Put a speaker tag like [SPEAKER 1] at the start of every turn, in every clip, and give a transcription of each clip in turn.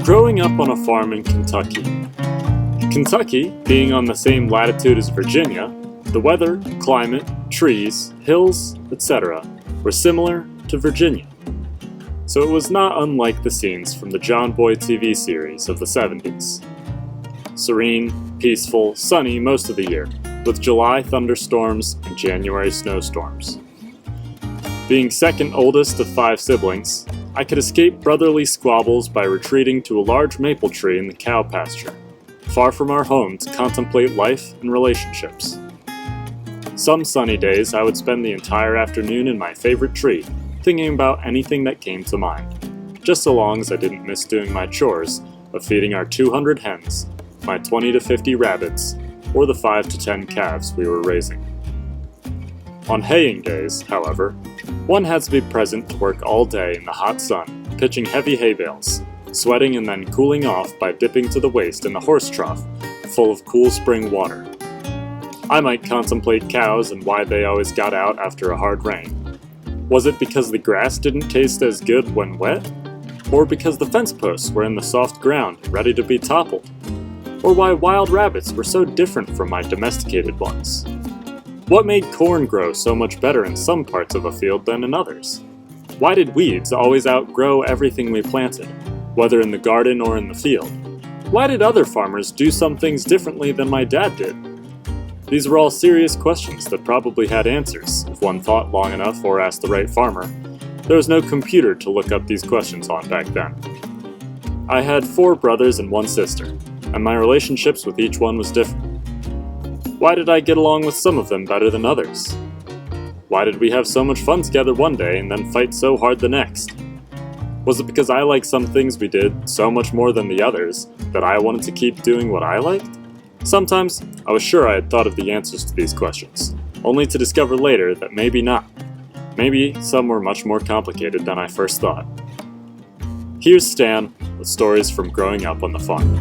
[SPEAKER 1] Growing up on a farm in Kentucky. Kentucky, being on the same latitude as Virginia, the weather, climate, trees, hills, etc. were similar to Virginia. So it was not unlike the scenes from the John Boy TV series of the 70s. Serene, peaceful, sunny most of the year, with July thunderstorms and January snowstorms. Being second oldest of 5 siblings, I could escape brotherly squabbles by retreating to a large maple tree in the cow pasture, far from our home to contemplate life and relationships. Some sunny days I would spend the entire afternoon in my favorite tree, thinking about anything that came to mind, just so long as I didn't miss doing my chores of feeding our 200 hens, my 20 to 50 rabbits, or the 5 to 10 calves we were raising. On haying days, however, one had to be present to work all day in the hot sun, pitching heavy hay bales, sweating and then cooling off by dipping to the waist in the horse trough, full of cool spring water. I might contemplate cows and why they always got out after a hard rain. Was it because the grass didn't taste as good when wet? Or because the fence posts were in the soft ground, ready to be toppled? Or why wild rabbits were so different from my domesticated ones? What made corn grow so much better in some parts of a field than in others? Why did weeds always outgrow everything we planted, whether in the garden or in the field? Why did other farmers do some things differently than my dad did? These were all serious questions that probably had answers, if one thought long enough or asked the right farmer. There was no computer to look up these questions on back then. I had 4 brothers and 1 sister, and my relationships with each one was different. Why did I get along with some of them better than others? Why did we have so much fun together one day and then fight so hard the next? Was it because I liked some things we did so much more than the others that I wanted to keep doing what I liked? Sometimes I was sure I had thought of the answers to these questions, only to discover later that maybe not. Maybe some were much more complicated than I first thought. Here's Stan with stories from growing up on the farm.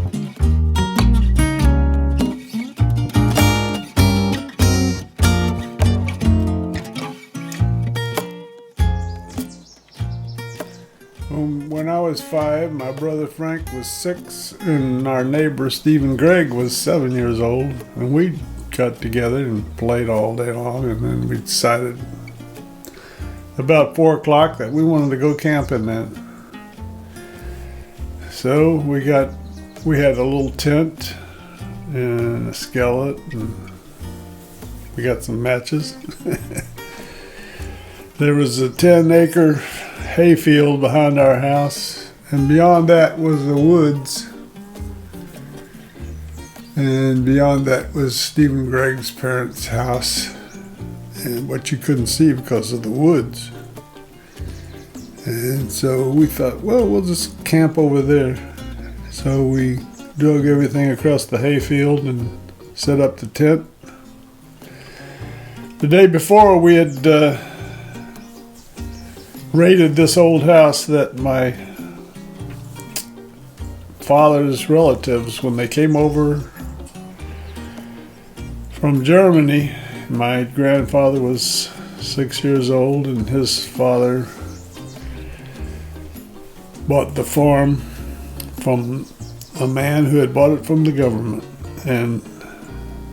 [SPEAKER 2] When I was 5, my brother Frank was 6, and our neighbor Stephen Gregg was 7 years old. And we got together and played all day long, and then we decided about 4 o'clock that we wanted to go camping then. So we had a little tent and a skillet, and we got some matches. There was a 10-acre hayfield behind our house, and beyond that was the woods, and beyond that was Stephen Gregg's parents' house, and what you couldn't see because of the woods. And so we thought, well, we'll just camp over there. So we dug everything across the hayfield and set up the tent. The day before, we had raided this old house that my father's relatives, when they came over from Germany, my grandfather was 6 years old, and his father bought the farm from a man who had bought it from the government, and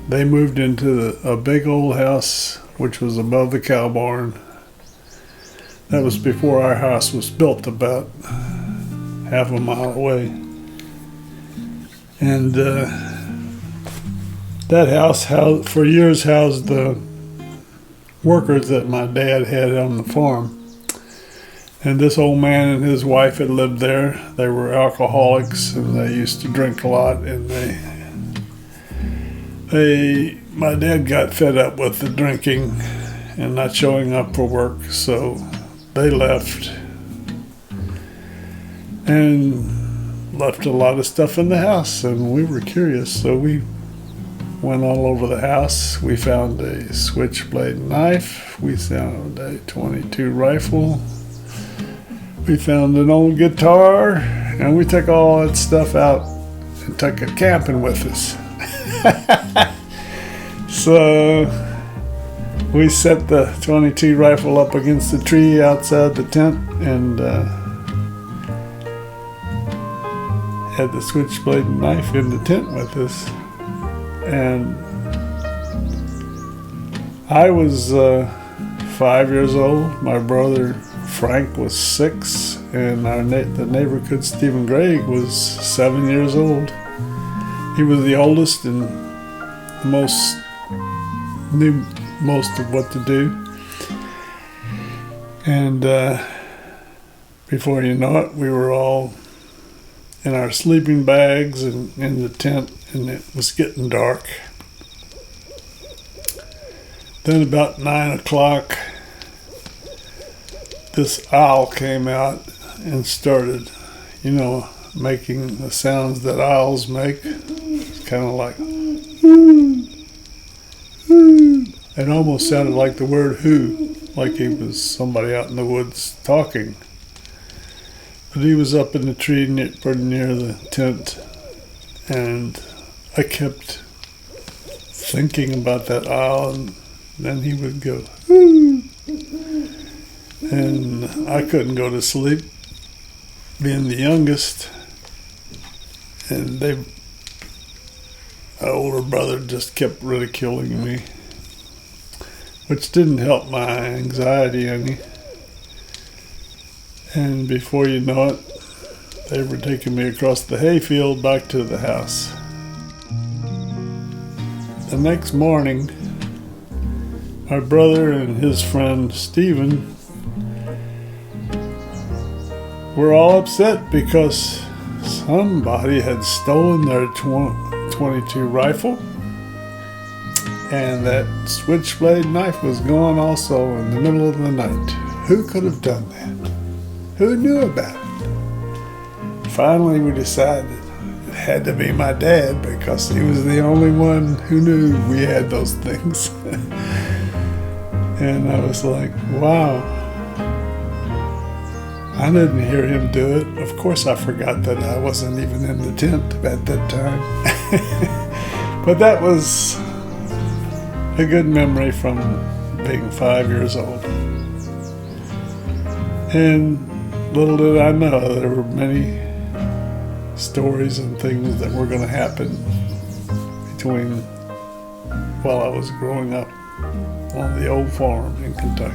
[SPEAKER 2] they moved into a big old house which was above the cow barn. That was before our house was built, about half a mile away. And that house for years housed the workers that my dad had on the farm. And this old man and his wife had lived there. They were alcoholics, and they used to drink a lot. And my dad got fed up with the drinking and not showing up for work, so they left and left a lot of stuff in the house, and we were curious, so we went all over the house. We found a switchblade knife, we found a .22 rifle, we found an old guitar, and we took all that stuff out and took it camping with us. So we set the .22 rifle up against the tree outside the tent, and had the switchblade knife in the tent with us. And I was 5 years old. My brother Frank was 6, and the neighbor kid Stephen Gregg was 7 years old. He was the oldest and knew most of what to do. And before you know it, we were all in our sleeping bags and in the tent, and it was getting dark. Then about 9 o'clock, this owl came out and started, making the sounds that owls make. It's kind of like, it almost sounded like the word who, like he was somebody out in the woods talking. But he was up in the tree pretty near the tent, and I kept thinking about that owl, and then he would go, "Woo!" And I couldn't go to sleep, being the youngest, and my older brother just kept ridiculing me, which didn't help my anxiety any. And before you know it, they were taking me across the hayfield back to the house. The next morning, my brother and his friend Stephen were all upset because somebody had stolen their 22 rifle, and that switchblade knife was gone also in the middle of the night. Who could have done that? Who knew about it? Finally, we decided it had to be my dad, because he was the only one who knew we had those things. And I was like, wow. I didn't hear him do it. Of course, I forgot that I wasn't even in the tent at that time. But that was a good memory from being 5 years old. And little did I know there were many stories and things that were going to happen while I was growing up on the old farm in Kentucky.